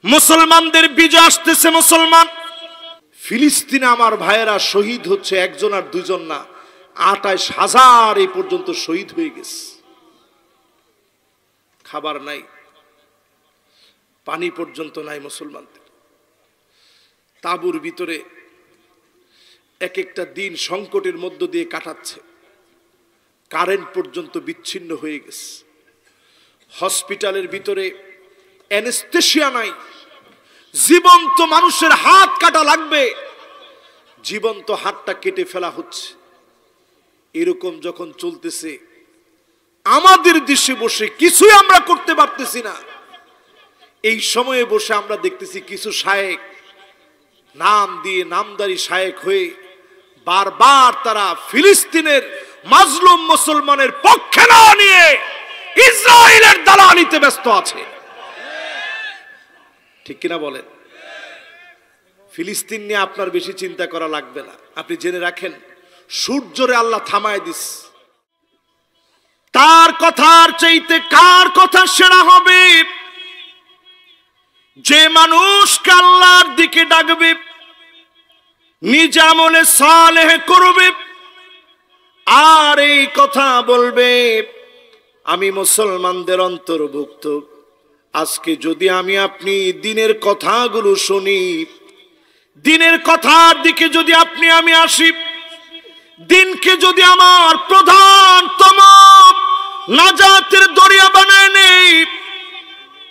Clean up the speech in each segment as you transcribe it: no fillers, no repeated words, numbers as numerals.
মুসলমানদের বিজয় আসতেছে। মুসলমান ফিলিস্তিনে আমার ভাইয়েরা শহীদ হচ্ছে, একজন আর দুজন না, 28,000 এই পর্যন্ত শহীদ হয়ে গেছে। খাবার নাই, পানি পর্যন্ত নাই মুসলমানদের। তাঁবুর ভিতরে এক একটা দিন সংকটের মধ্য দিয়ে কাটাচ্ছে। কারেন্ট পর্যন্ত বিচ্ছিন্ন হয়ে গেছে। হসপিটালের ভিতরে অ্যানেস্থেসিয়া নাই। জীবন্ত মানুষের হাত কাটা লাগবে, জীবন্ত হাতটা কেটে ফেলা হচ্ছে। এরকম যখন চলতেছে, আমাদের দেশে বসে কিছুই আমরা করতে পারতেছি না। এই সময়ে বসে আমরা দেখতেছি কিছু শায়েখ নাম দিয়ে নামদারি শায়েখ হয়ে বারবার তারা ফিলিস্তিনের মাজলুম মুসলমানের পক্ষে না নিয়ে ইসরায়েলের দালালিতে ব্যস্ত আছে। ঠিক কিনা বলেন? ফিলিস্তিন নিয়ে আপনার বেশি চিন্তা করা লাগবে না। আপনি জেনে রাখেন, সূর্যরে আল্লাহ থামায় দিস। তার কথার চাইতে কার কথা সেরা হবে? যে মানুষকে আল্লাহর দিকে ডাকবে, নিজ আমলে সালেহ করবে, আর এই কথা বলবে আমি মুসলমানদের অন্তর্ভুক্ত। আজকে যদি আমি আপনি দিনের কথাগুলো শুনি, দিনের কথার দিকে যদি আপনি আমি আসি, দিনকে যদি আমার প্রধানতম নাজাতের দরিয়া বানায় নেই,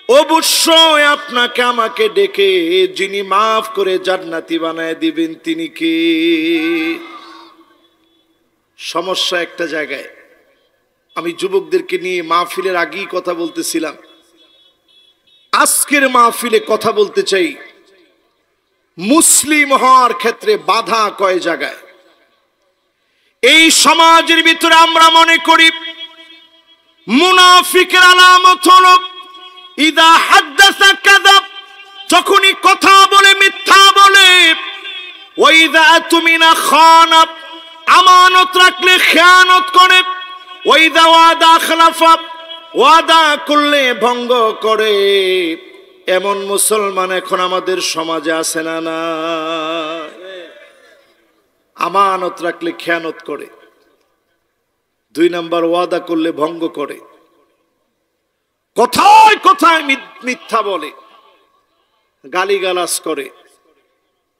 অবশ্যই আপনাকে আমাকে ডেকে যিনি মাফ করে জান্নাতি বানায় দিবেন তিনি কে? সমস্যা একটা জায়গায়। আমি যুবকদেরকে নিয়ে মাহফিলের আগেই কথা বলতেছিলাম। আজকের মাহফিলে কথা বলতে চাই মুসলিম হওয়ার ক্ষেত্রে বাধা কয় জায়গায়। এই সমাজের ভিতরে আমরা মনে করি মুনাফিকের আলামত হলো ইদা হাদ্দাসা কাযাব, যখনই কথা বলে মিথ্যা বলে। ওয়া ইদা আতুমিনা খানা, আমানত রাখলে খেয়ানত করে। ওয়া ইদা ওয়াদা খালাফা, ওয়াদা করলে ভঙ্গ করে। এমন মুসলমান এখন আমাদের সমাজে আছে না? না, আমানত রাখলে খেয়ানত করে। 2 নাম্বার, ওয়াদা করলে ভঙ্গ করে। কথায় কথায় মিথ্যা বলে, গালিগালাজ করে।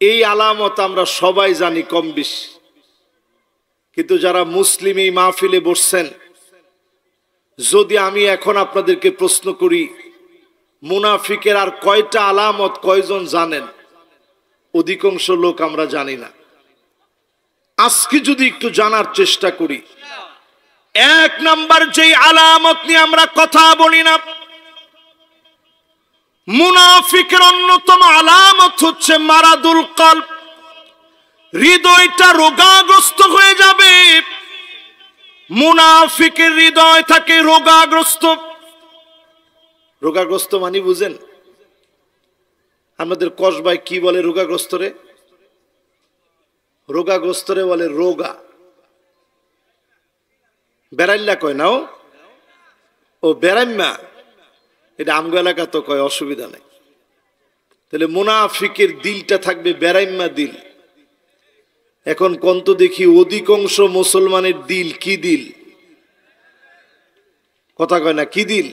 এই আলামত আমরা সবাই জানি কম বেশি। কিন্তু যারা মুসলিম এই মাহফিলে বসছেন, যদি আমি এখন আপনাদেরকে প্রশ্ন করি মুনাফিকের আর কয়টা আলামত কয়জন জানেন? অধিকাংশ লোক আমরা জানি না। আজকে যদি একটু জানার চেষ্টা করি, 1 নাম্বার যেই আলামত নিয়ে আমরা কথা বলি না, মুনাফিকের অন্যতম আলামত হচ্ছে মারাদুল কলব। হৃদয়টা রোগাগ্রস্ত হয়ে যাবে। মুনাফিকের হৃদয় থাকে রোগাগ্রস্ত। রোগাগ্রস্ত মানে বুঝেন? আমাদের কসবায় কি বলে রোগাগ্রস্ত রে? রোগাগ্রস্ত রে বলে রোগা। বেড়াইল্লা কয় না? ও বেড়াইম্মা, এটা আমগো এলাকা তো কয়, অসুবিধা নেই। তাহলে মুনাফিকের দিলটা থাকবে বেড়াইম্মা দিল। এখন কন্ত দেখি অধিকাংশ মুসলমানের দিল কি দিল? কথা কয় না, কি দিল?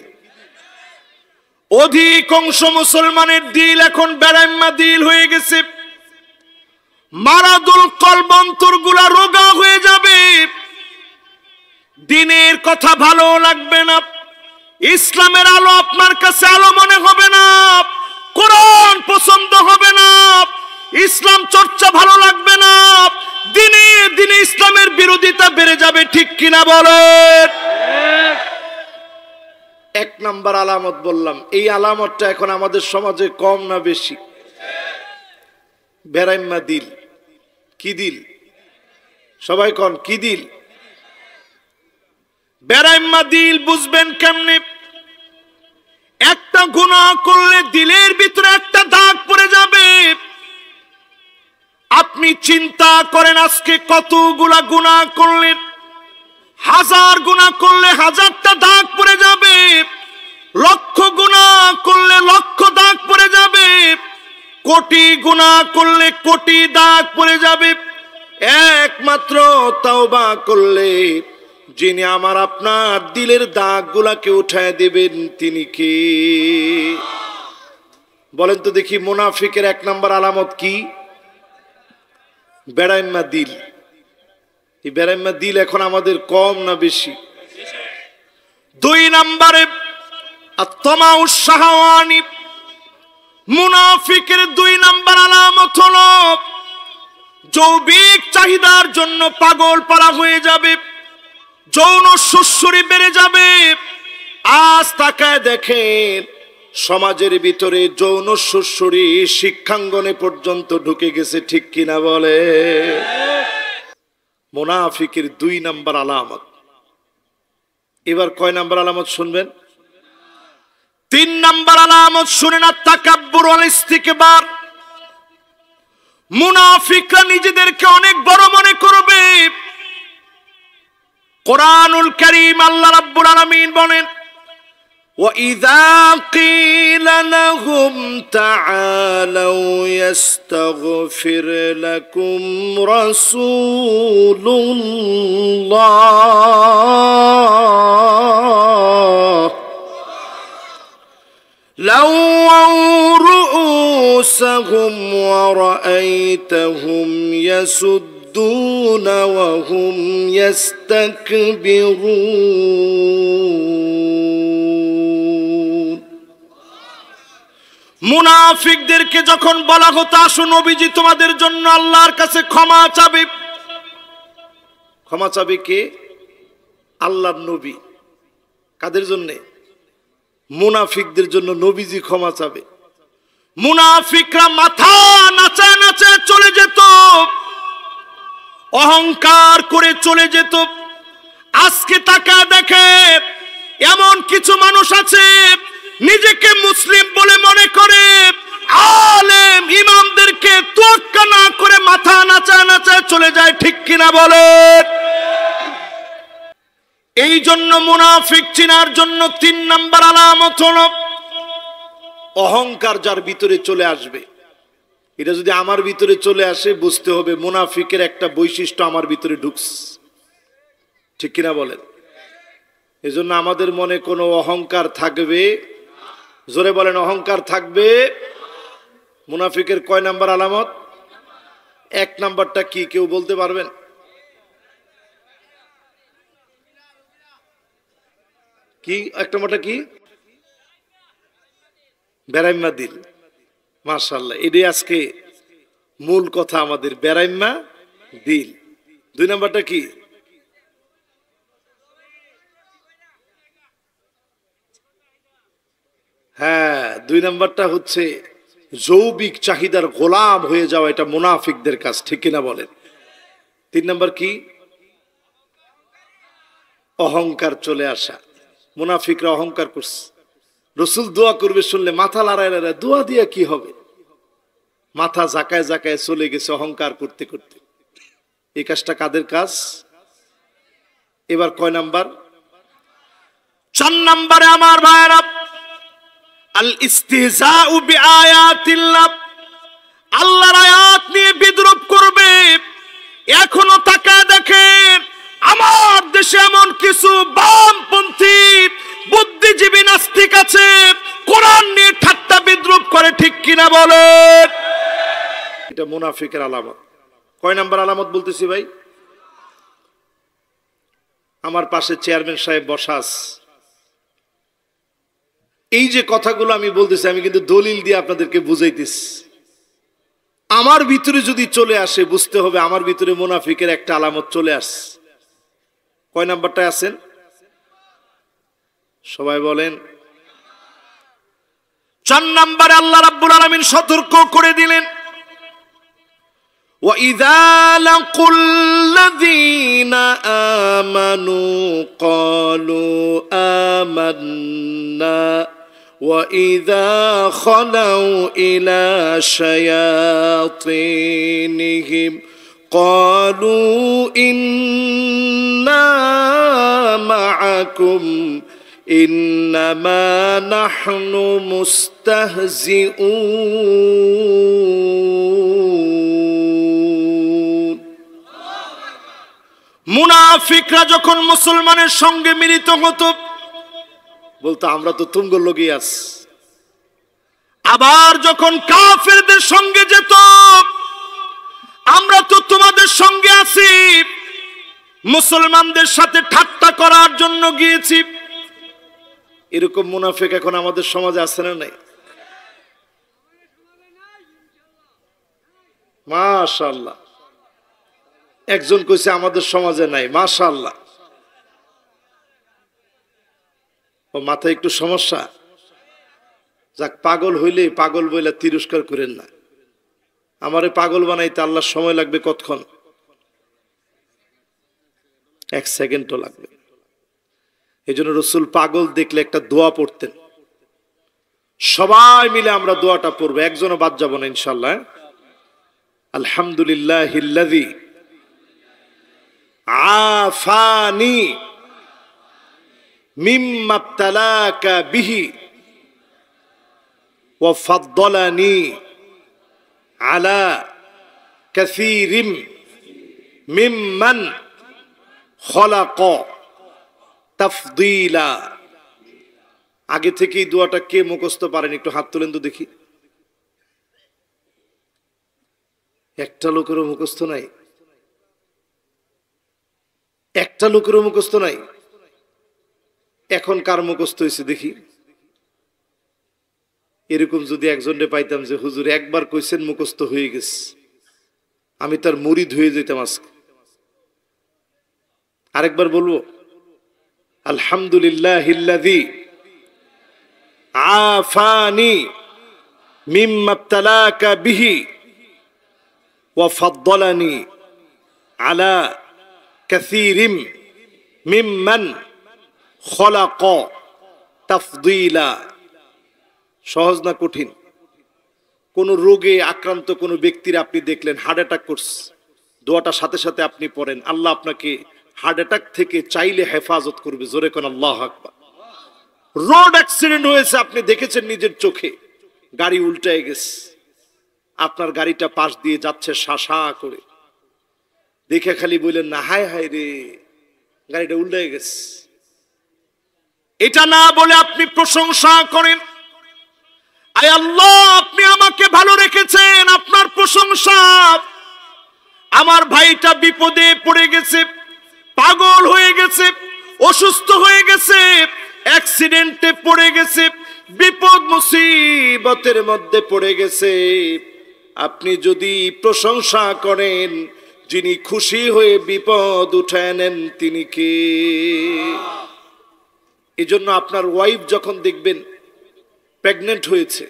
অধিকাংশ মুসলমানের দিল এখন বেড়াইম্মা দিল হয়ে গেছে। মারাদুল কলব, অন্তরগুলা রোগা হয়ে যাবে। দিনের কথা ভালো লাগবে না, ইসলামের আলো আপনার কাছে আলো মনে হবে না, কোরআন পছন্দ হবে না, ইসলাম চর্চা ভালো লাগবে না, দিনে দিনে ইসলামের বিরোধিতা বেড়ে যাবে। ঠিক কিনা বলেন? 1 নাম্বার আলামত বললাম। এই আলামতটা এখন আমাদের সমাজে কম না বেশি? বেড়াইম্মা দিল। কি দিল? সবাই কোন কি দিল? বেড়াইম্মা দিল বুঝবেন কেমনে? একটা গুনাহ করলে দিলের ভিতরে একটা দাগ পড়ে যাবে। আপনি চিন্তা করেন আজকে কতগুলা গুনাহ করলেন, 1000 গুনাহ করলে 1000টা দাগ পড়ে যাবে। লক্ষ গুনাহ করলে লক্ষ দাগ পড়ে যাবে। কোটি গুনাহ করলে কোটি দাগ পড়ে যাবে, একমাত্র তওবা করলে যিনি আমার আপনার দিলের দাগগুলাকে উঠায় দেবেন তিনি কে? বলেন তো দেখি, মুনাফিকের 1 নম্বর আলামত কি? বেড়াইম্মা দিল। এই বেড়াইম্মা দিল এখন আমাদের কম না বেশি? 2 নম্বরে আত-তামাউশ শাহওয়ানি। মুনাফিকের 2 নম্বর আলামত হলো যৌবিক চাহিদার জন্য পাগল পারা হয়ে যাবে, যৌন সুশ্রী বেড়ে যাবে। আজ তাকায় দেখেন সমাজের ভিতরে যৌন সুশ্রী শিক্ষাঙ্গনে পর্যন্ত ঢুকে গেছে, ঠিক কিনা বলে? মুনাফিকের 2 নম্বর আলামত। এবার কয় নম্বর আলামত শুনবেন? 3 নম্বর আলামত শুনেন, আত-তাকাব্বুর ওয়াল ইস্তিকবার। মুনাফিকরা নিজেদেরকে অনেক বড় মনে করবে। কোরআনুল কারীম আল্লাহ রাব্বুল আলামিন বলেন, وَإِذَا قِيلَ لَهُمْ تَعَالَوْا يَسْتَغْفِرْ لَكُمْ رَسُولُ اللَّهِ لَوَّوْا رُءُوسَهُمْ وَرَأَيْتَهُمْ يَسُدُّونَ وَهُمْ يَسْتَكْبِرُونَ। মুনাফিকদেরকে যখন বলা হতো আসো নবীজি তোমাদের জন্য আল্লাহর কাছে ক্ষমা চাবে। ক্ষমা চাবে কে? আল্লাহর নবী। কাদের জন্য? মুনাফিকদের জন্য নবীজি ক্ষমা চাবে। মুনাফিকরা মাথা নাচায় নাচায় চলে যেত, অহংকার করে চলে যেত। আজকে তাকায় দেখে এমন কিছু মানুষ আছে নিজেকে মুসলিম বলে মনে করে, আলেম ইমামদেরকে তোয়াক্কা না করে মাথা নাচায় নাচায় চলে যায়, ঠিক কিনা বলে? এই জন্য মুনাফিক চিনার জন্য 3 নম্বর আলামত হলো অহংকার যার ভিতরে চলে আসবে। এটা যদি আমার ভিতরে চলে আসে বুঝতে হবে মুনাফিকের একটা বৈশিষ্ট্য আমার ভিতরে ঢুকছে, ঠিক কিনা বলেন? এজন্য আমাদের মনে কোনো অহংকার থাকবে? জোরে বলেন, অহংকার থাকবে। মুনাফিকের কয় নাম্বার আলামত? 1 নাম্বারটা কি কেউ বলতে পারবেন? কি 1 নাম্বারটা কি? বেরাইম্মা দিল। মাশাআল্লাহ, এটাই আজকে মূল কথা আমাদের, বেরাইম্মা দিল। 2 নাম্বারটা কি? হ্যাঁ, 2 নাম্বারটা হচ্ছে যৌবিক চাহিদার গোলাম হয়ে যাওয়া। এটা মুনাফিকদের কাজ, ঠিক কিনা বলেন? 3 নাম্বার কি? অহংকার চলে আসা। মুনাফিকরা অহংকার করছে। রাসূল দোয়া করবে শুনলে মাথা লড়ায় লড়ায়, দোয়া দিয়ে কি হবে? মাথা জাকায় জাকায় চলে গেছে অহংকার করতে করতে। এই কাজটা কাদের কাজ? এবার কয় নাম্বার? 4 নাম্বারে আমার ভাইরা আল ইস্তিহজাউ বিআয়াতিল্লাহ। আল্লাহর আয়াত নিয়ে বিদ্রূপ করবে। এখনো তাকায় দেখেন আমার দেশে এমন কিছু বামপন্থী বুদ্ধিজীবী নাস্তিক আছে কোরআন নিয়ে ঠাট্টা বিদ্রূপ করে, ঠিক কিনা বলেন? এটা মুনাফিকের আলামত। কয় নাম্বার আলামত বলতেছি ভাই? আমার পাশে চেয়ারম্যান সাহেব বসা আছে। এই যে কথাগুলো আমি বলতেছি আমি কিন্তু দলিল দিয়ে আপনাদেরকে বুঝাইতেছি। আমার ভিতরে যদি চলে আসে বুঝতে হবে আমার ভিতরে মুনাফিকের একটা আলামত চলে আসছে। কয় নাম্বারটায় আছেন সবাই বলেন? 4 নম্বরে আল্লাহ রাব্বুল আলামিন সতর্ক করে দিলেন, وَإِذَا لَقُوا الَّذِينَ آمَنُوا قَالُوا آمَنَّا وَإِذَا خَلَوْا إِلَى شَيَاطِينِهِمْ قَالُوا إِنَّا مَعَكُمْ إِنَّمَا نَحْنُ مُسْتَهْزِئُونَ মুনাফিকরা যখন মুসলমানের সঙ্গে মিলিত হতো বলতো আমরা তো তুঙ্গ লগি আছি। আবার যখন কাফেরদের সঙ্গে যেত আমরা তো তোমাদের সঙ্গে আছি, মুসলমানদের সাথে ঠাট্টা করার জন্য গিয়েছি। এরকম মুনাফিক এখন আমাদের সমাজে আছে না নাই? মাশাআল্লাহ, একজন কইছে আমাদের সমাজে নাই। মাশাআল্লাহ, ও মাথায় একটু সমস্যা। যাক, পাগল হইলে পাগল বইলা তিরস্কার করেন না। আমারে পাগল বানাইতে আল্লাহর সময় লাগবে কতক্ষণ? 1 সেকেন্ডও লাগবে। এই জন্য রসুল পাগল দেখলে একটা দোয়া পড়তেন। সবাই মিলে আমরা দোয়াটা পড়বো, একজনও বাদ যাব না ইনশাআল্লাহ। আলহামদুলিল্লাহিল্লাযী আফানি মিম্মা ইবতালাকা বিহি ওয়া ফাদ্দালানি আলা কাসীরিম মিম্মান খলাকা তাফদীলা। আগে থেকে এই দোয়াটা কে মুখস্থ পারেন একটু হাত তুলেন তো দেখি। একটা লোকেরও মুখস্থ নাই? একটা লোকেরও মুখস্থ নাই? এখন কার মুখস্থ হয়েছে দেখি? এরকম যদি একজনে পাইতাম যে হুজুর একবার কইছেন মুখস্থ হয়ে গেছে, আমি তার মুরিদ হয়ে যেতাম আজকে। আরেকবার বলবো, আলহামদুলিল্লাহিল্লাযী আফানি মিম্মা ইবতালাকা বিহি ওয়া ফাদ্দালানি আলা কাসীরিম মিম্মান খলাকা তাফদীলা। সহজ না কঠিন? কোন রোগে আক্রান্ত কোন ব্যক্তির আপনি দেখলেন হার্ট অ্যাটাক করছে, দোয়াটা সাথে সাথে আপনি পড়েন, আল্লাহ আপনাকে হার্ট অ্যাটাক থেকে চাইলে হেফাজত করবে। জোরে কোন আল্লাহু আকবার। রোড অ্যাক্সিডেন্ট হয়েছে, আপনি দেখেছেন নিজের চোখে, গাড়ি উল্টায় গেছে, আপনার গাড়িটা পাশ দিয়ে যাচ্ছে শাসা করে, দেখে খালি বললেন না হায় হায় রে গাড়িটা উল্টায় গেছে। এটা না বলে আপনি প্রশংসা করেন, আয় আল্লাহ আপনি আমাকে ভালো রেখেছেন, আপনার প্রশংসা। আমার ভাইটা বিপদে পড়ে গেছে, পাগল হয়ে গেছে, অসুস্থ হয়ে গেছে, অ্যাক্সিডেন্টে পড়ে গেছে, বিপদ মুসিবতের মধ্যে পড়ে গেছে। আপনি যদি প্রশংসা করেন, যিনি খুশি হয়ে বিপদ উঠায় নেন তিনি কে? এই জন্য আপনার ওয়াইফ যখন দেখবেন প্রেগনেন্ট হয়েছে,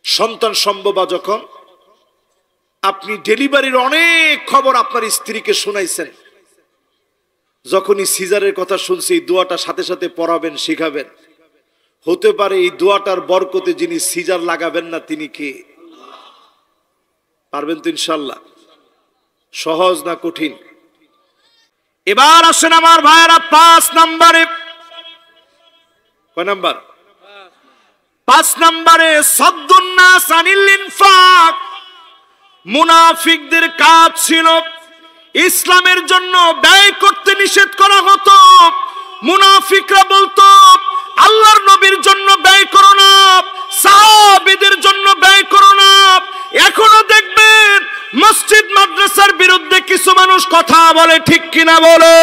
সন্তান সম্ভবা, যখন আপনি ডেলিভারির অনেক খবর আপনার স্ত্রীকে শোনাইছেন, যখনই সিজারের কথা শুনছে এই দোয়াটা সাথে সাথে পড়াবেন, শিখাবেন। হতে পারে এই দোয়াটার বরকতে যিনি সিজার লাগাবেন না তিনি কে? পারবেন তো ইনশাআল্লাহ? সহজ না কঠিন? এবার আসেন আমার ভাইয়েরা 5 নম্বরে। কয় নাম্বার? 5 নম্বরে সাদ্দুন নাস আনিল ইনফাক। মুনাফিকদের কাজ ছিল ইসলামের জন্য ব্যয় করতে নিষেধ করা হতো। মুনাফিকরা বলতো আল্লাহর নবীর জন্য ব্যয় করো না, সাহাবীদের জন্য ব্যয় করো না। এখনো দেখবেন মসজিদ মাদ্রাসার বিরুদ্ধে কিছু মানুষ কথা বলে, ঠিক কিনা বলে?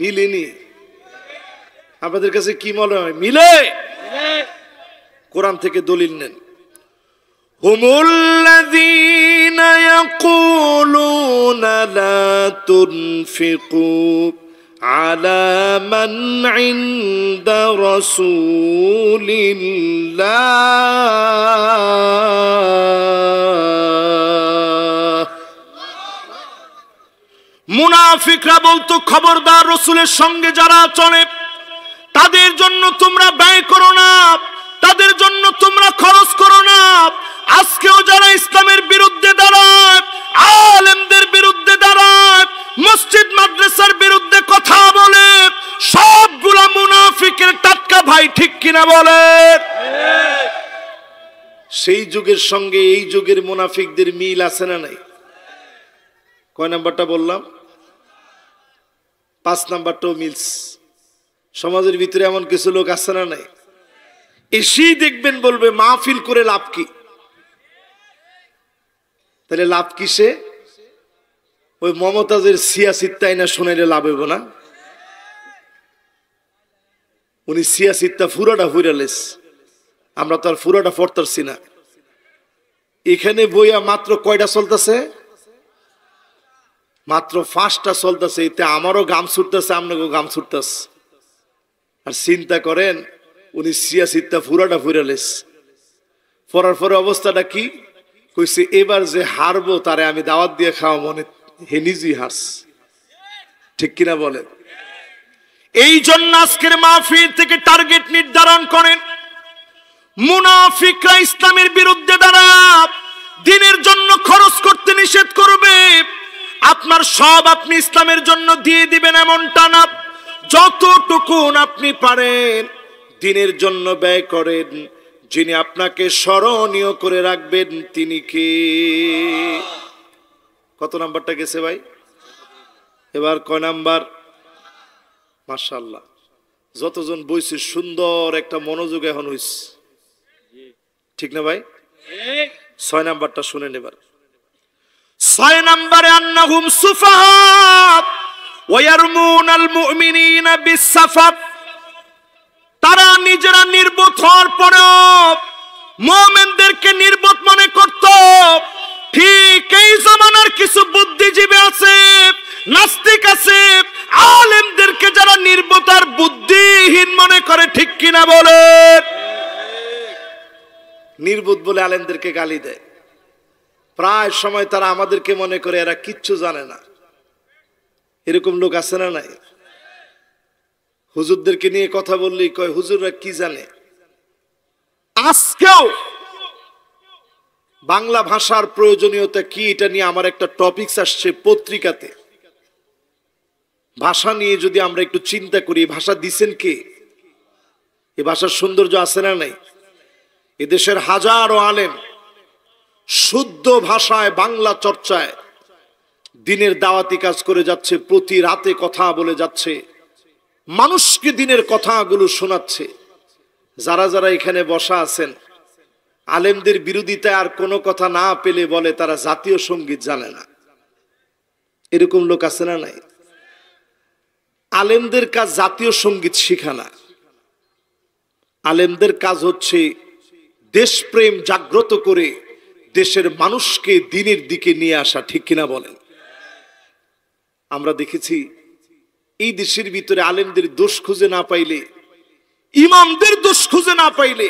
মিলেনি? আপনাদের কাছে কি মনে হয় মিলে? কোরআন থেকে দলিল নেন। হুমুল্লাযীনা ইয়াকুলুনা লা তুনফিকু আলা মান ইনদা রাসূলিল্লাহ। মুনাফিকরা বলতো খবরদার রাসূলের সঙ্গে যারা চলে তাদের জন্য তোমরা ব্যয় করো না, তাদের জন্য তোমরা খরচ করো না। আজকেও যারা ইসলামের বিরুদ্ধে দাঁড়ায়, আলেমদের বিরুদ্ধে দাঁড়ায়, মসজিদ মাদ্রাসার বিরুদ্ধে কথা বলে, সবগুলা মুনাফিকের টাটকা ভাই, ঠিক কিনা বলে? সেই যুগের সঙ্গে এই যুগের মুনাফিকদের মিল আছে না নাই? কয় নাম্বারটা বললাম? 5 নাম্বারটাও মিলস। সমাজের ভিতরে এমন কিছু লোক আছে না নাই, এসেই দেখবেন বলবে মাহফিল করে লাভ কি? তাহলে লাভ কিসে? ওই মমতাজের সিয়াসিত্তাই না শোনাইলে লাভ হইব না? উনি সিয়াসিত্তা ফুরাটা ফুরালেস, আমরা তো আর ফুরাটা পড়তারছি না। এখানে বইয়া মাত্র কয়টা চলতেছে? মাত্র 5টা চলতেছে। এতে আমারও গাম ছুটতেছে, আপনাকেও গাম ছুটতেছে। আর চিন্তা করেন উনি সিয়াসিত্তা ফুরাটা ফুরালেস, পড়ার পরে অবস্থাটা কি কইছে? এবার যে হারবো তারে আমি দাওয়াত দিয়ে খাওয়া, মনে হে নিজেই হাস। ঠিক কিনা বলেন? এই জন্য আজকের মাহফিল থেকে টার্গেট নির্ধারণ করেন, মুনাফিকরা ইসলামের বিরুদ্ধে দাঁড়ায়, দ্বীনের জন্য খরচ করতে নিষেধ করবে। আপনার সব আপনি ইসলামের জন্য দিয়ে দিবেন এমনটা না, যতটুকু আপনি পারেন দ্বীনের জন্য ব্যয় করেন। যিনি আপনাকে স্মরণীয় করে রাখবেন তিনি কে? কত নাম্বারটা গেছে ভাই? এবার কয় নাম্বার? মাশাআল্লাহ, যতজন বইছে সুন্দর একটা মনোযোগ এখন হইছে, ঠিক না ভাই? 6 নাম্বারটা শুনেন এবার। 6 নাম্বারে আন্নাহুম সুফাহা ওয়া ইয়ারমুনাল মুমিনিনা বিসসাফা। তারা নিজেরা নির্বোধ হওয়ার পরেও মুমিনদেরকে নির্বোধ মনে করত। ঠিক এই জামানার কিছু বুদ্ধিজীবী আছে, নাস্তিক আছে, আলেমদেরকে যারা নির্বোধ আর বুদ্ধিহীন মনে করে, ঠিক কিনা বলেন? নির্বোধ বলে আলেমদেরকে গালি দেয়। প্রায় সময় তারা আমাদেরকে মনে করে এরা কিচ্ছু জানে না। এরকম লোক আছে না নাই? হুজুরদেরকে নিয়ে কথা বললেই কয় হুজুররা কি জানে। আজকেও বাংলা ভাষার প্রয়োজনীয়তা কি এটা নিয়ে আমার একটা টপিকস আসছে পত্রিকাতে। ভাষা নিয়ে যদি আমরা একটু চিন্তা করি, ভাষা দিছেন কে? এই ভাষার সৌন্দর্য আছে না নাই? এদেশের হাজারো আলেম শুদ্ধ ভাষায় বাংলা চর্চায় দ্বীনের দাওয়াতি কাজ করে যাচ্ছে, প্রতি রাতে কথা বলে যাচ্ছে, মানুষকে দ্বীনের কথাগুলো শোনাচ্ছে। যারা যারা এখানে বসা আছেন আলেমদের বিরোধিতায় আর কোনো কথা না পেলে বলে তারা জাতীয় সঙ্গীত জানে না। এরকম লোক আছে না নাই? আলেমদের কাজ জাতীয় সঙ্গীত শেখা না, আলেমদের কাজ হচ্ছে দেশপ্রেম জাগ্রত করে দেশের মানুষকে দ্বীনের দিকে নিয়ে আসা, ঠিক কিনা বলেন? আমরা দেখেছি এই দেশের ভিতরে আলেমদের দোষ খুঁজে না পাইলে, ইমামদের দোষ খুঁজে না পাইলে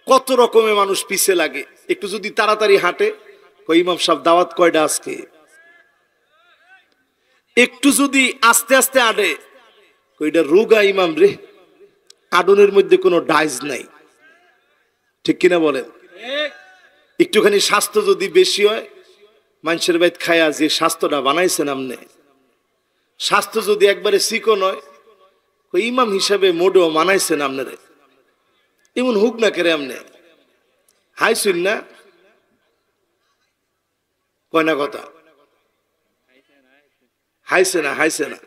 কত রকমের মানুষ পিছে লাগে। একটু যদি তাড়াতাড়ি হাঁটে, কই ইমাম সাহেব দাওয়াত কয়টা আজকে? একটু যদি আস্তে আস্তে আডে, কইটা রোগা ইমাম রে, আডনের মধ্যে কোনো ডাইজ নাই, ঠিক কিনা বলেন? একটুখানি স্বাস্থ্য যদি বেশি হয়, মানুষের বাইত খায়া যে স্বাস্থ্যটা বানাইছেন আমনে, স্বাস্থ্য যদি একবারে চিকন হয়, ওই ইমাম হিসাবে মোডেও মানাইছেন আপনারে, এমন হুক না করে আমনে হাইছুন না, কয় না কথা? হাইছে না, হাইছে না।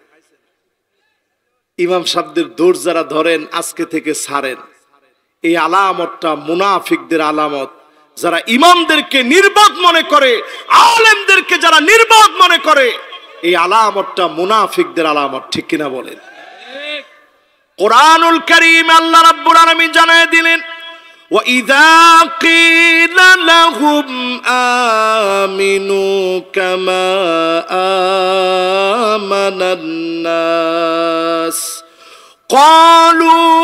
ইমাম সাহেবদের দৌড় যারা ধরেন আজকে থেকে ছাড়েন। এই আলামতটা মুনাফিকদের আলামত। যারা ইমামদেরকে নির্বোধ মনে করে, আলেমদেরকে যারা নির্বোধ মনে করে, এই আলামতটা মুনাফিকদের আলামত, ঠিক কিনা বলেন? কোরআনুল কারীম আল্লাহ রাব্বুল আলামিন জানায় দিলেন, وَإِذَا قِيلَ لَهُمْ آمِنُوا كَمَا آمَنَ النَّاسُ قَالُوا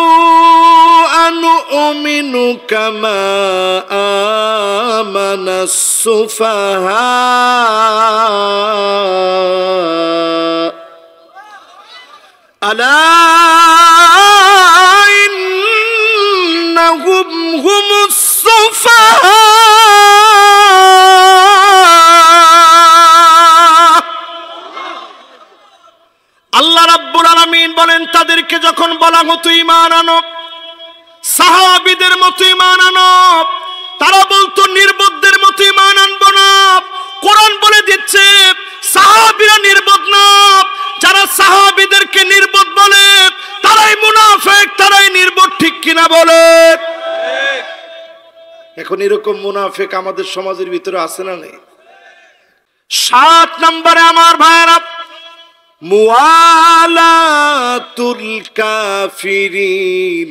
أَنُؤْمِنُ كَمَا آمَنَ السُّفَهَاءُ أَلَا إِنَّهُمْ هُمُ السُّفَهَاءُ। আল্লাহ রাব্বুল আলামিন বলেন, তাদেরকে যখন বলা হতো ঈমান আনো, সাহাবীদের মতো ঈমান আনো, তারা বলতো নির্বোধদের মতো ঈমান আনবো না। কোরআন বলে দিচ্ছে যাদেরকে নির্বোধ বলে তারাই মুনাফিক, তারাই নির্বোধ, ঠিক কিনা বলে? এখন এরকম মুনাফিক আমাদের সমাজের ভিতরে আছে না নেই? 7 নম্বরে আমার ভাইরা, মুআলাতুল কাফিরিন।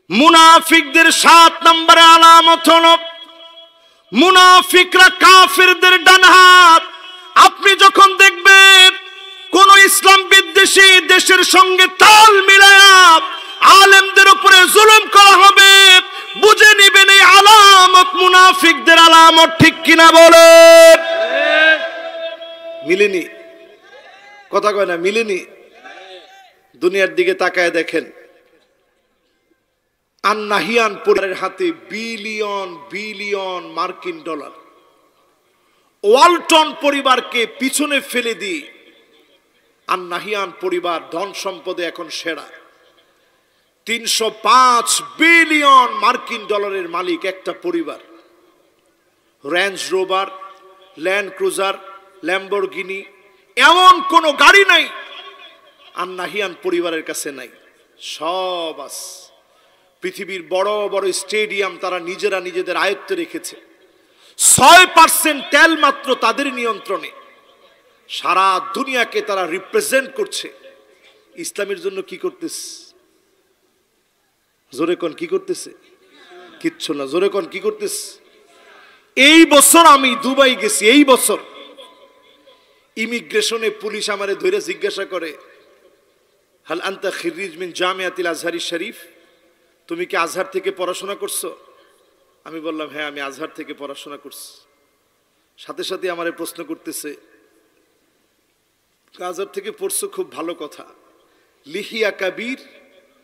মুনাফিকদের 7 নম্বরে আলামত হলো মুনাফিকরা কাফিরদের ডান হাত। আপনি যখন দেখবেন কোন ইসলাম বিদ্বেষী দেশের সঙ্গে তাল মিলায়া আলেমদের উপরে জুলুম করা হবে, বুঝে নিবেন এই আলামত মুনাফিকদের আলামত, ঠিক কিনা বলে? মিলেনি? কথা কয় না, মিলেনি? দুনিয়ার দিকে তাকায় দেখেন, আন-নাহিয়ান পরিবারের হাতে বিলিয়ন বিলিয়ন মার্কিন ডলার। ওয়ালটন পরিবারকে পিছনে ফেলে দিয়ে আন-নাহিয়ান পরিবার ধন সম্পদে এখন সেরা। 305 বিলিয়ন মার্কিন ডলারের মালিক একটা পরিবার। Range rover, land cruiser, Lamborghini, এমন কোন গাড়ি নাই আন-নাহিয়ান পরিবারের কাছে নাই। সব আছে। পৃথিবীর বড় বড় স্টেডিয়াম তারা নিজেরা নিজেদের আয়ত্তে রেখেছে। 6% তেল মাত্র তাদের নিয়ন্ত্রণে। সারা দুনিয়াকে তারা রিপ্রেজেন্ট করছে। ইসলামের জন্য কি করতেছে? জোরে কোন কি করতেছে? কিচ্ছু না। জোরে কোন কি করতেছে? এই বছর আমি দুবাই গেছি, এই বছর ইমিগ্রেশনে পুলিশ আমারে ধরে জিজ্ঞাসা করে, হাল আনতা খিরিজ মিন জামিয়াতিল আজহারি শরীফ, তুমি কি আজহার থেকে পড়াশোনা করছো? আমি বললাম হ্যাঁ, আমি আজহার থেকে পড়াশোনা করছি। সাথে সাথে আমারে প্রশ্ন করতেছে, আজহার থেকে পড়ছো, খুব ভালো কথা। লিহিয়া কাবির,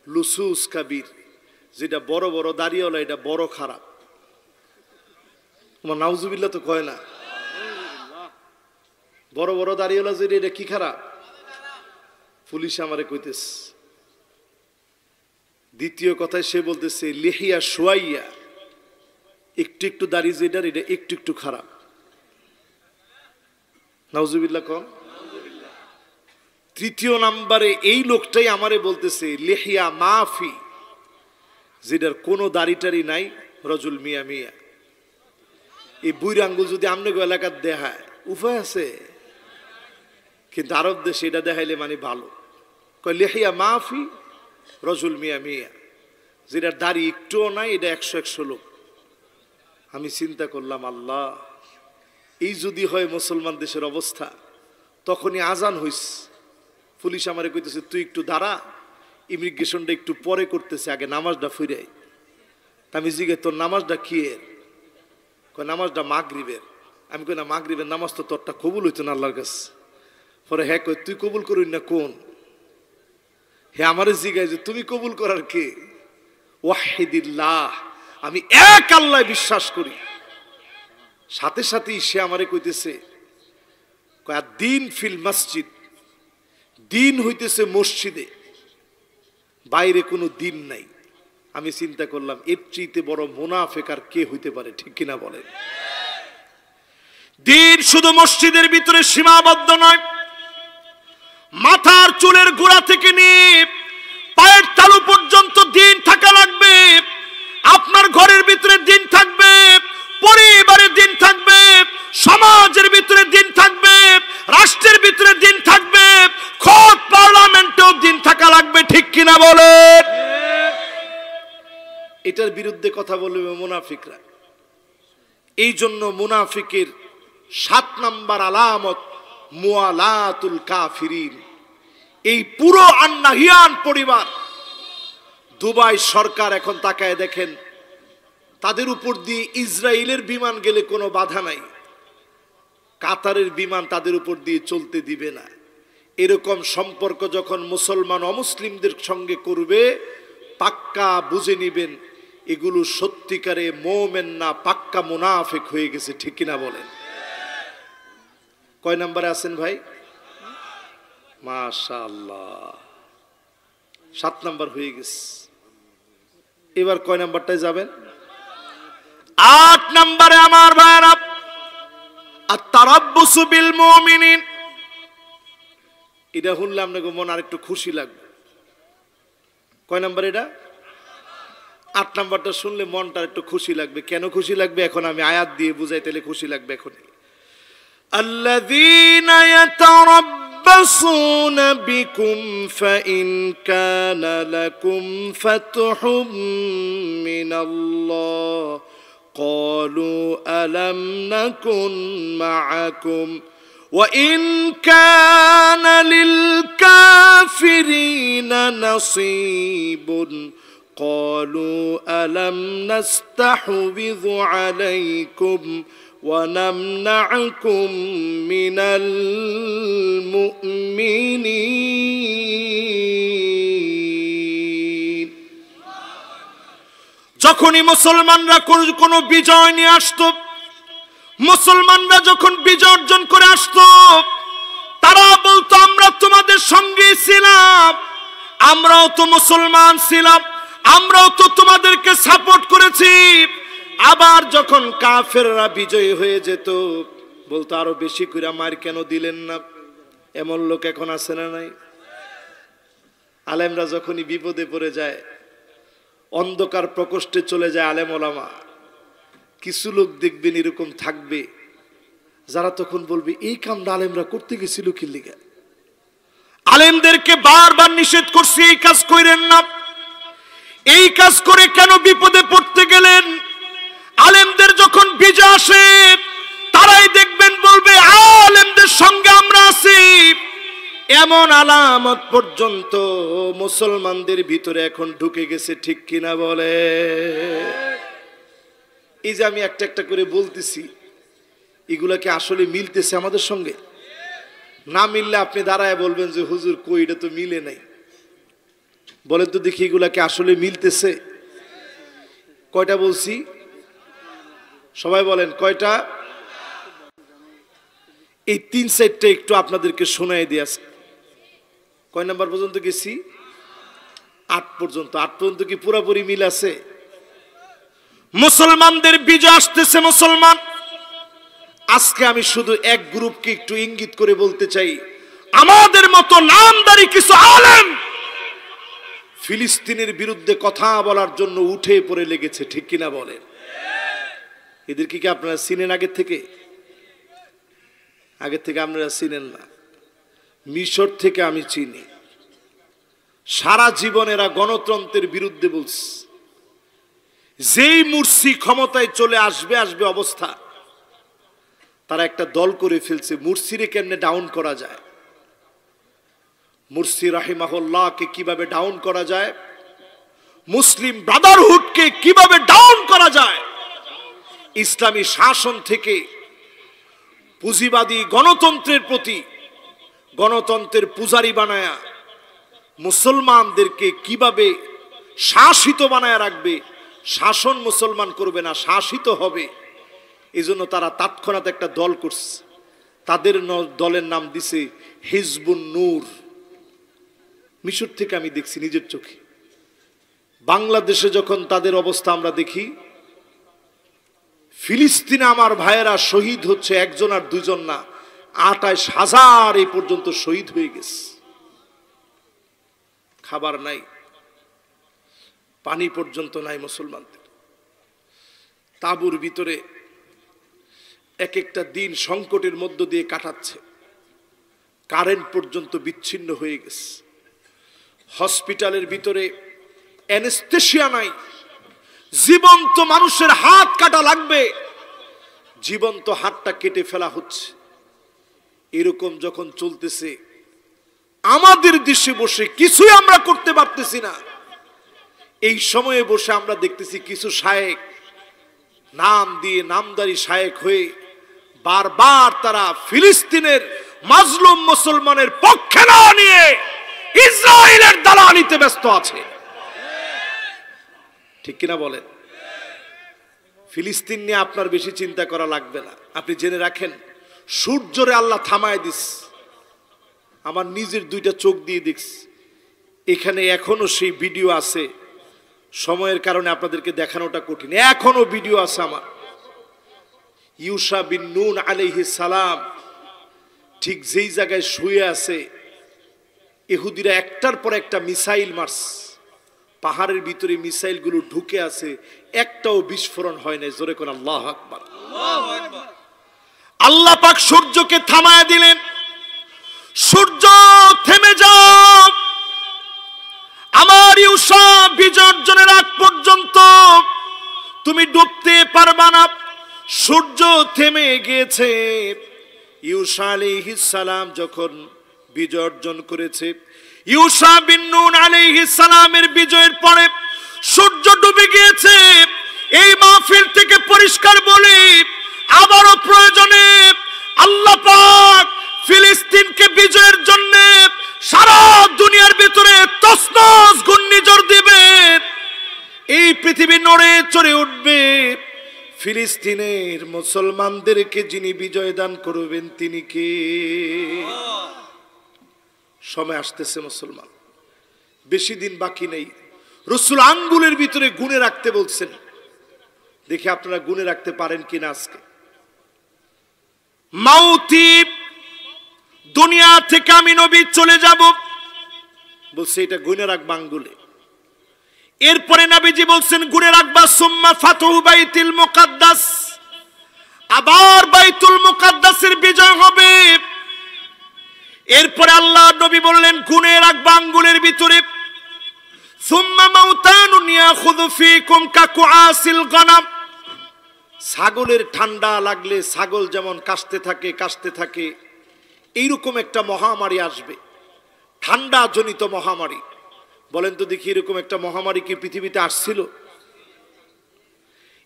লুসুস কাবির, যেটা বড় বড় দাড়িওয়ালা এটা বড় খারাপ। তোমার নাউজুবিল্লাহ তো কয় না? বড় বড় দাড়িওয়ালা যেটা এটা কি খারাপ? পুলিশ আমারে কইতেছে। দ্বিতীয় কথায় সে বলতেছে লিহিয়া শুয়াইয়া, একটু একটু দাড়ি যেটার এটা একটু একটু খারাপ। নাউজুবিল্লাহ কন। তৃতীয় নাম্বারে এই লোকটাই আমারে বলতেছে লিহিয়া মাফি, যেটার কোনো দাড়িটারি নাই, রজুল মিয়া মিয়া। এই বুইর আঙ্গুল যদি আমনে এলাকার দেখায় উপায় আছে, কিন্তু আরব দেশে এটা দেখাইলে মানে ভালো। কয় লিহিয়া মাফি রজুল মিয়া মিয়া, যেটার দাড়ি একটুও নাই, এটা 100 লোক। আমি চিন্তা করলাম, আল্লাহ, এই যদি হয় মুসলমান দেশের অবস্থা। তখনই আজান হইস, পুলিশ আমারে কইতেছে তুই একটু দাঁড়া, ইমিগ্রেশনটা একটু পরে করতেছে, আগে নামাজটা ফিরাই। আমি জিজ্ঞেস তোর নামাজটা কি এর? কয় নামাজটা মাগরিবের। আমি কই না, মাগরিবের নামাজ তো তোরটা কবুল হইতো না আল্লাহর কাছে। পরে হ্যাঁ কই তুই কবুল করুন না কোন? হে আমারে জিজ্ঞাসা যে তুমি কবুল করার কে? ওয়াহিদিল্লাহ, আমি এক আল্লাহ বিশ্বাস করি। সাথে সাথেই সে আমারে কইতেছে দিন ফিল মসজিদ, দিন হইতেছে মসজিদে, বাইরে কোনো দিন নাই। আমি চিন্তা করলাম এর চাইতে বড় মুনাফিক আর কে হইতে পারে, ঠিক কিনা বলেন? দিন শুধু মসজিদের ভিতরে সীমাবদ্ধ নয়, মাথার চুলের গোড়া থেকে নিয়ে পায়ের তালু পর্যন্ত দিন থাকা লাগবে। আপনার ঘরের ভিতরে দিন থাকবে, পরিবারের দিন থাকবে, সমাজের ভিতরে দিন থাকবে, রাষ্ট্রের ভিতরে দিন থাকবে, খোদ পার্লামেন্টেও দিন থাকা লাগবে, ঠিক কিনা বলেন? এটার বিরুদ্ধে কথা বলবে মুনাফিকরা। এই জন্য মুনাফিকের 7 নম্বর আলামত মুআলাতুল কাফিরিন। এই পুরো আন-নাহিয়ান পরিবার, দুবাই সরকার এখন তাকায় দেখেন, তাদের উপর দিয়ে ইসরায়েলের বিমান গেলে কোনো বাধা নাই, কাতারের বিমান তাদের উপর দিয়ে চলতে দিবে না। এরকম সম্পর্ক যখন মুসলমান অমুসলিমদের সঙ্গে করবে, পাক্কা বুঝে নিবেন এগুলো সত্যিকারে মুমিন না, পাক্কা মুনাফিক হয়ে গেছে, ঠিক কিনা বলেন? কয় নম্বরে আছেন ভাই? মাশাআল্লাহ, 7 নম্বর হয়ে গেছে। এবার কয় নাম্বারটায় যাবেন? 8 নম্বরে আমার ভাইরা, আত-তারাব্বুসু বিল মুমিনিন। এটা শুনলে আপনাকে মন আর একটু খুশি লাগবে। কয় নাম্বার এটা? 8 নাম্বারটা শুনলে মনটা একটু খুশি লাগবে। কেন খুশি লাগবে এখন আমি আয়াত দিয়ে বুঝাই, তাহলে খুশি লাগবে এখনই। আল্লাযীনা ইয়াতারাব্বাসুনা বিকুম ফাইন কানা লাকুম ফাতহুম মিনাল্লাহ ক্বালু আলাম নাকুন মাআকুম وَإِنْ كَانَ لِلْكَافِرِينَ نَصِيبٌ قَالُوا أَلَمْ نَسْتَحْوِذْ عَلَيْكُمْ وَنَمْنَعْكُمْ مِنَ الْمُؤْمِنِينَ। যখনই মুসলমানরা কোনো বিজয় নিয়ে আসতো, মুসলমানরা যখন বিজয় অর্জন করে আসতো, তারা বলতো আমরা তোমাদের সঙ্গে ছিলাম, আমরাও তো মুসলমান ছিলাম, আমরাও তো তোমাদেরকে সাপোর্ট করেছি। আবার যখন কাফেররা বিজয়ী হয়ে যেত, বলতো আরো বেশি করে মার কেন দিলেন না? এমন লোক এখন আছে না নাই? আলেমরা যখনই বিপদে পড়ে যায়, অন্ধকার প্রকোষ্ঠে চলে যায় আলেম ওলামা, কিছু লোক দেখবেন এরকম থাকবে যারা তখন বলবে এই কামটা আলেমরা করতে গেছিল কি লিগা? আলেমদেরকে বারবার নিষেধ করছি এই কাজ করেন না, এই কাজ করে কেন বিপদে পড়তে গেলেন? আলেমদের যখন বিজয় আসে, তারাই দেখবেন বলবে আলেমদের সঙ্গে আমরা আছি। এমন আলামত পর্যন্ত মুসলমানদের ভিতরে এখন ঢুকে গেছে, ঠিক কিনা বলে? এই যে আমি একটা একটা করে বলতেছি, এগুলা কি আসলে মিলতেছে আমাদের সঙ্গে? না মিললে আপনি দাঁড়ায় বলবেন যে হুজুর কই, এটা তো মিলে নাই। বলেন তো দেখি এগুলা কি আসলে মিলতেছে? কয়টা বলছি? সবাই বলেন কয়টা? এই 3-4টা একটু আপনাদেরকে শোনাই দিয়ে আসি। কয় নাম্বার পর্যন্ত গেছি? 8 পর্যন্ত। 8 পর্যন্ত কি পুরোপুরি মিল আছে? মুসলমানদের বিজয় আসতেছে। মুসলমান, আজকে আমি শুধু এক গ্রুপকে একটু ইঙ্গিত করে বলতে চাই, আমাদের মতো নামদারি কিছু আলেম ফিলিস্তিনের বিরুদ্ধে কথা বলার জন্য উঠে পড়ে লেগেছে, ঠিক কিনা বলেন? এদেরকে কি আপনারা চিনেন আগের থেকে? আগের থেকে আপনারা চিনেন না, মিশর থেকে আমি চিনি। সারা জীবন এরা গণতন্ত্রের বিরুদ্ধে বলছে। যেই মুরসি ক্ষমতায় চলে আসবে অবস্থা, তারা একটা দল করে ফেলছে মুরসিরে কেমনে ডাউন করা যায়, মুরসি রাহিমাহুল্লাহকে কিভাবে ডাউন করা যায়, মুসলিম ব্রাদারহুডকে কিভাবে ডাউন করা যায়, ইসলামী শাসন থেকে পুঁজিবাদী গণতন্ত্রের প্রতি গণতন্ত্রের পূজারি বানায়া মুসলমানদেরকে কিভাবে শাসিত বানায় রাখবে। শাসন মুসলমান করবে না, শাসিত হবে। এই জন্য তারা তৎক্ষণাৎ একটা দল করছে, তাদের দলের নাম দিছে হিজবুন নূর। মিশর থেকে আমি দেখছি নিজের চোখে। বাংলাদেশে যখন তাদের অবস্থা আমরা দেখি, ফিলিস্তিনে আমার ভাইয়েরা শহীদ হচ্ছে, একজন আর দুজন না, 28,000 এই পর্যন্ত শহীদ হয়ে গেছে। খাবার নাই, পানি পর্যন্ত নাই মুসলমানদের। তাঁবুর ভিতরে এক একটা দিন সংকটের মধ্য দিয়ে কাটাচ্ছে। কারেন্ট পর্যন্ত বিচ্ছিন্ন হয়ে গেছে। হসপিটালের ভিতরে অ্যানেস্থেসিয়া নাই। জীবন্ত মানুষের হাত কাটা লাগবে, জীবন্ত হাতটা কেটে ফেলা হচ্ছে। এরকম যখন চলতেছে, আমাদের দেশে বসে কিছুই আমরা করতে পারতেছি না। এই সময়ে বসে আমরা দেখতেছি কিছু শায়েক নাম দিয়ে নামদারি শায়েক হয়ে বারবার তারা ফিলিস্তিনের মাজলুম মুসলমানের পক্ষে না নিয়ে ইসরায়েলের দালালিতে ব্যস্ত আছে, ঠিক কিনা বলেন? ফিলিস্তিন নিয়ে আপনার বেশি চিন্তা করা লাগবে না। আপনি জেনে রাখেন, সূর্যরে আল্লাহ থামায় দিস। আমার নিজের 2টা চোখ দিয়ে দেখছি, এখানে এখনো সেই ভিডিও আছে। সময়ের কারণে আপনাদেরকে দেখানোটা কঠিন, এখনো ভিডিও আছে আমার। ইউশা বিন নুন আলাইহিস সালাম ঠিক যেই জায়গায় শুয়ে আছে, ইহুদিরা একটার পর একটা মিসাইল মারছে, পাহাড়ের ভিতরে মিসাইলগুলো ঢুকে আছে, একটাও বিস্ফোরণ হয় নাই। জোরে কোন আল্লাহু আকবার। আল্লাহ পাক সূর্যকে থামায় দিলেন, সূর্য থেমে যাও, আমার ইউসা বিজয় অর্জনের আগ পর্যন্ত তুমি ডুবতে পারবা না। সূর্য থেমে গিয়েছে। ইউসা আলাইহিস সালাম যখন বিজয় অর্জন করেছে, ইউসা বিন নুন আলাইহিস সালামের বিজয়ের পরে সূর্য ডুবে গিয়েছে। এই মাহফিল থেকে পরিষ্কার বলি, আবারও প্রয়োজনে আল্লাহ পাক ফিলিস্তিনকে বিজয়ের জন্য সারা দুনিয়ার ভিতরে তসনস ঘূর্ণিঝড় দিবে। এই পৃথিবী নড়ে চড়ে উঠবে। ফিলিস্তিনের মুসলমানদেরকে যিনি বিজয় দান করবেন তিনি কে? সময় আসতেছে মুসলমান, বেশি দিন বাকি নেই। রাসূল আঙ্গুলের ভিতরে গুণে রাখতে বলছেন, দেখি আপনারা গুণে রাখতে পারেন কিনা। আজকে মাউতি, দুনিয়া থেকে আমি নবী চলে যাব বলছে, এটা গুণে রাখবা আঙ্গুলে। এরপরে নবীজি বলছেন গুণে রাখবা সুম্মা ফাতহু বাইতুল মুকাদ্দাস, আবার বাইতুল মুকাদ্দাসের বিজয় হবে। এরপরে আল্লাহ নবী বললেন গুণে রাখবা আঙ্গুলের ভিতরে সুম্মা মাউতানুন ইয়াখুযু ফীকুম কাকুআসিল গনাম, ছাগলের ঠান্ডা লাগলে ছাগল যেমন কাশতে থাকে এইরকম একটা মহামারী আসবে, ঠান্ডা জনিত মহামারী। বলেন তো দেখি, এরকম একটা মহামারী কি পৃথিবীতে আসছিল?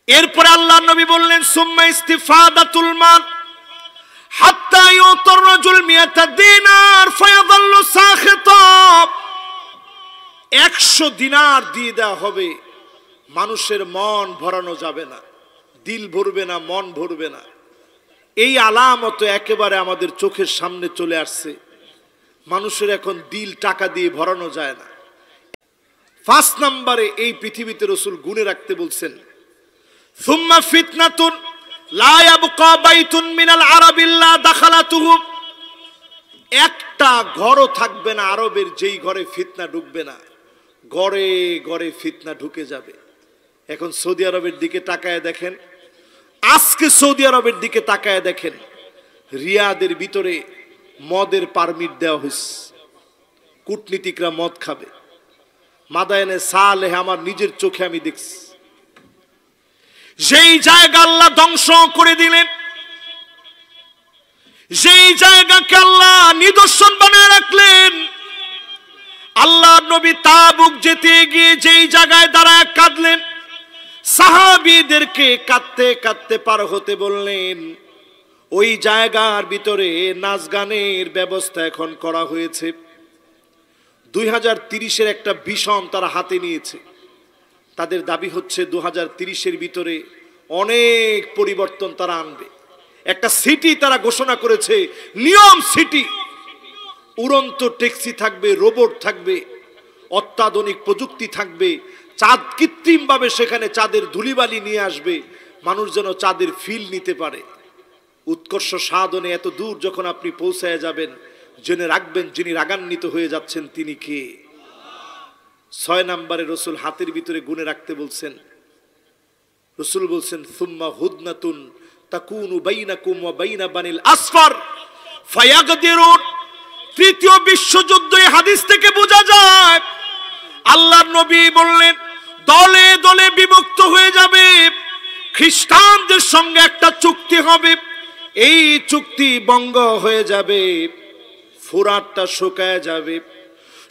এরপরে আল্লাহ নবী বললেন সুম্মা ইস্তিফাদাতুল মাল হাত্তা ইউতার রাজুল মিয়াতা দিনার ফায়াযাল্লু সাখিতা, 100 দিনার দিয়ে দেওয়া হবে, মানুষের মন ভরানো যাবে না, দিল ভরবে না, মন ভরবে না। এই আলামত একেবারে আমাদের চোখের সামনে চলে আসছে। মানুষের এখন দিল টাকা দিয়ে ভরানো যায় না। 5 নম্বরে এই পৃথিবীতে রাসূল গুণে রাখতে বলছেন সুম্মা ফিতনাতুন লা ইয়াবকা বাইতুন মিনাল আরাব ইল্লা দাখালাতুহু, একটা ঘরও থাকবে না আরবের যেই ঘরে ফিতনা ঢুকবে না, ঘরে ঘরে ফিতনা ঢুকে যাবে। এখন সৌদি আরবের দিকে তাকায় দেখেন, আজকে সৌদি আরবের দিকে তাকায় দেখেন, রিয়াদের ভিতরে মদের পারমিট দেওয়া হয়েছে, কূটনীতিকরা মদ খাবে। মাদায়েনে সালেহ আমার নিজের চোখে আমি দেখছি। যেই জায়গা আল্লাহ ধ্বংস করে দিলেন, যেই জায়গাকে আল্লাহ নিদর্শন বানায় রাখলেন, আল্লাহ নবী তাবুক যেতে গিয়ে যেই জায়গায় দাঁড়ায় কাঁদলেন, সাহাবীদেরকে কাঁদতে কাঁদতে পার হতে বললেন। ওই জায়গার ভিতরে নাচ গানের ব্যবস্থা এখন করা হয়েছে। 2030-এর একটা ভিশন তারা হাতে নিয়েছে। তাদের দাবি হচ্ছে 2030-এর ভিতরে অনেক পরিবর্তন তারা আনবে। একটা সিটি তারা ঘোষণা করেছে, নিয়ম সিটি। উড়ন্ত ট্যাক্সি থাকবে, রোবট থাকবে, অত্যাধুনিক প্রযুক্তি থাকবে, চাঁদ কৃত্রিমভাবে সেখানে চাঁদের ধুলিবালি নিয়ে আসবে, মানুষ যেন চাঁদের ফিল নিতে পারে। উৎকর্ষ সাধনে এত দূর যখন আপনি পৌঁছায় যাবেন, জেনে রাখবেন যিনি রাগান্বিত হয়ে যাচ্ছেন তিনি কে। 6 নম্বরে রাসূল হাতের ভিতরে গুণে রাখতে বলছেন। রাসূল বলছেন সুম্মা হুদনাতুন তাকুনু বাইনাকুম ওয়া বাইনা বানিল আসফার ফায়াগদিরুন। তৃতীয় বিশ্বযুদ্ধ এই হাদিস থেকে বোঝা যায়, আল্লাহর নবী বললেন দলে দলে বিভক্ত হয়ে যাবে, খ্রিস্টানদের সঙ্গে একটা চুক্তি হবে, এই চুক্তি ভঙ্গ হয়ে যাবে, ফুরাতটা শুকায় যাবে,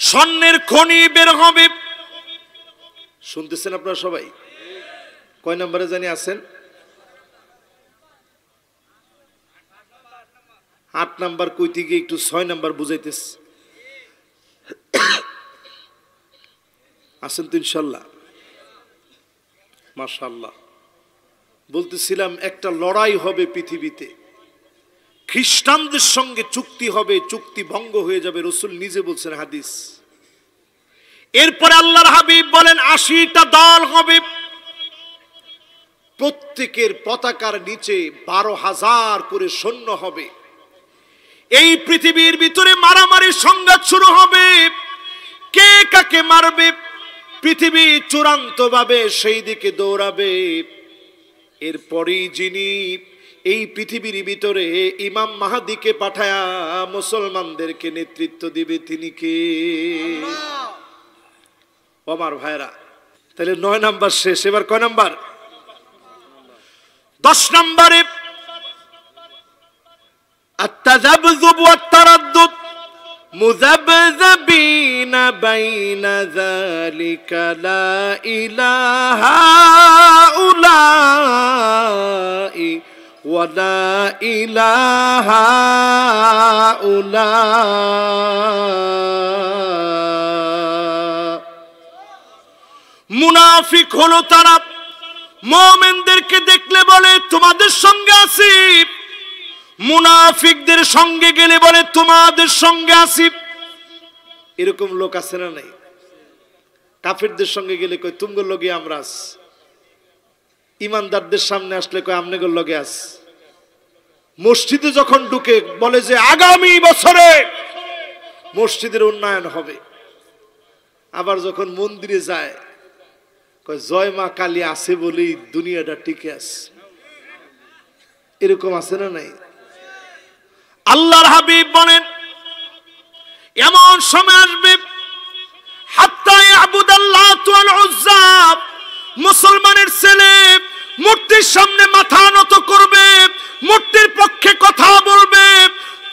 স্বর্ণের খনি বের হবে। শুনতেছেন আপনারা সবাই? কয় নম্বরে জানি আছেন? 8 নাম্বার কইতে গিয়ে একটু 6 নাম্বার বুঝাইতেছে। আছেন তো ইনশাল্লাহ? মাশাআল্লাহ। বলতেছিলাম একটা লড়াই হবে পৃথিবীতে, খ্রিস্টানদের সঙ্গে চুক্তি হবে, চুক্তি ভঙ্গ হয়ে যাবে, রাসূল নিজে বলছেন হাদিস। এরপরে আল্লাহর হাবিব বলেন 80টা দল হবে, প্রত্যেকের পতাকার নিচে 12,000 করে সৈন্য হবে। এই পৃথিবীর ভিতরে মারামারি সংঘাত শুরু হবে, কে কাকে মারবে পৃথিবী চূড়ান্তভাবে সেই দিকে দৌড়াবে। এরপরই যিনি এই পৃথিবীর ভিতরে ইমাম মাহদিকে পাঠায়া মুসলমানদেরকে নেতৃত্ব দিবে তিনি কে? আমার ভাইরা, তাহলে 9 নাম্বার শেষ। এবার কয় নাম্বার? 10 নম্বরে التذبذب والتردد مذبذبين بين ذلك لا إله هؤلاء ولا إله هؤلاء। মুনাফিক হলো তারা মুমিনদেরকে দেখলে বলে তোমাদের সঙ্গে আছি, মুনাফিকদের সঙ্গে গেলে বলে তোমাদের সঙ্গে আছি। এরকম লোক আছে না নাই? কাফিরদের সঙ্গে গেলে কই তুমগোর লগে আমরা আছি, ইমানদারদের সামনে আসলে কই আমনেগোর লগে আছি। মসজিদে যখন ঢুকে বলে যে আগামী বছরে মসজিদের উন্নয়ন হবে, আবার যখন মন্দিরে যায় কয় জয় মা কালী আছে বলেই দুনিয়াটা টিকে আছে। এরকম আছে না নাই? আল্লাহর হাবিব বলেন এমন সময় আসবে হাত্তা ইয়াবুদাল্লাহু ওয়াল উজ্জা, মুসলমানের ছেলে মূর্তির সামনে মাথা নত করবে, মূর্তির পক্ষে কথা বলবে,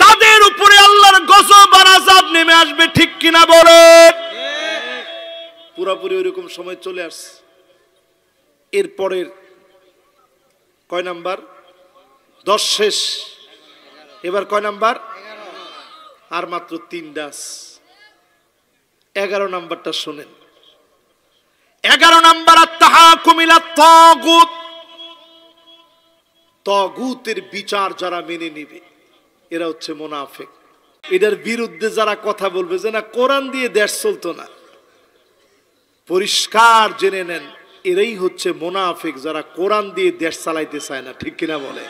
তাদের উপরে আল্লাহর গজব আর আযাব নেমে আসবে। ঠিক কিনা বলেন? পুরোপুরি ওইরকম সময় চলে আসছে। এরপরের কয় নাম্বার? 10 শেষ। এবার কয় নাম্বার? আর মাত্র 3 ডাস। 11 নাম্বারটা শুনেন। 11 নাম্বার আত-তাহাকুম ইলা তাগুত। তাগুতের বিচার যারা মেনে নিবে এরা হচ্ছে মুনাফিক। এটার বিরুদ্ধে যারা কথা বলবে যে না কোরআন দিয়ে দেশ চলতো না, পরিষ্কার জেনে নেন এরাই হচ্ছে মুনাফিক, যারা কোরআন দিয়ে দেশ চালাইতে চায় না। ঠিক কিনা বলে?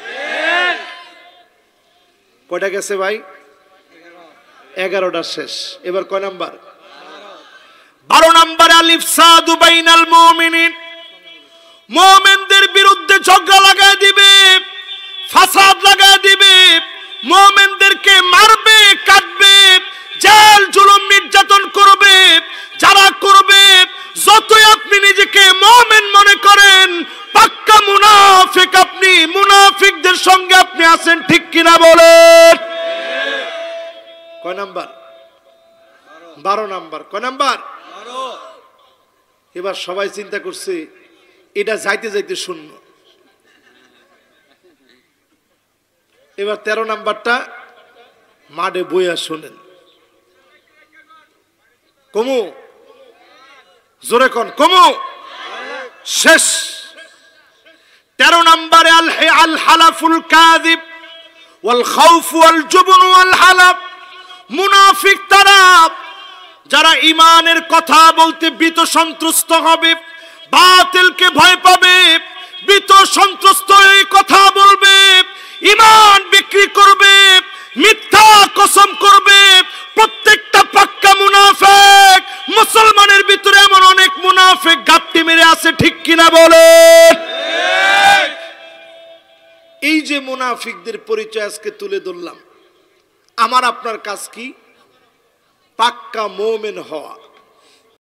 কয়টা গেছে ভাই? 11টা শেষ। এবার কয় নাম্বার? 12 নম্বরে আল-ইফসাদু বাইনাল মুমিনিন। মুমিনদের বিরুদ্ধে ঝগড়া লাগায় দিবে, ফাসাদ লাগায় দিবে, মুমিনদেরকে মারবে, কাটবে, জেল জুলুম নির্যাতন করবে। যারা করবে, যতই আপনি নিজেকে মুমিন মনে করেন, পাক্কা মুনাফিক আপনি। মুনাফিকদের সঙ্গে আপনি আছেন। ঠিক কিনা বলেন? কয় নাম্বার? 12 নাম্বার। কয় নাম্বার? এবার সবাই চিন্তা করছে এটা যাইতে যাইতে শূন্য। এবার 13 নাম্বারটা মাঠে বইয়া শোনেন। কমু জোরে কোন কমু শেষ। 13 নম্বরে আল হালাফুল কাযিব ওয়াল খাউফ ওয়াল জুবন ওয়াল হালাফ। মুনাফিক তারা যারা ঈমানের কথা বলতে ভীত সন্ত্রস্ত হবে, বাতিলকে ভয় পাবে, ভীত সন্ত্রস্ত এই কথা বলবে, ঈমান বিক্রি করবে, মিথ্যা কসম করবে, প্রত্যেকটা পাক্কা মুনাফিক। মুসলমানের ভিতরে এমন অনেক মুনাফিক গাপটি মেরে আছে। ঠিক কিনা বলেন? এই যে মুনাফিকদের পরিচয় আজকে তুলে ধরলাম, আমার আপনার কাজ কি? পাক্কা মুমিন হওয়া।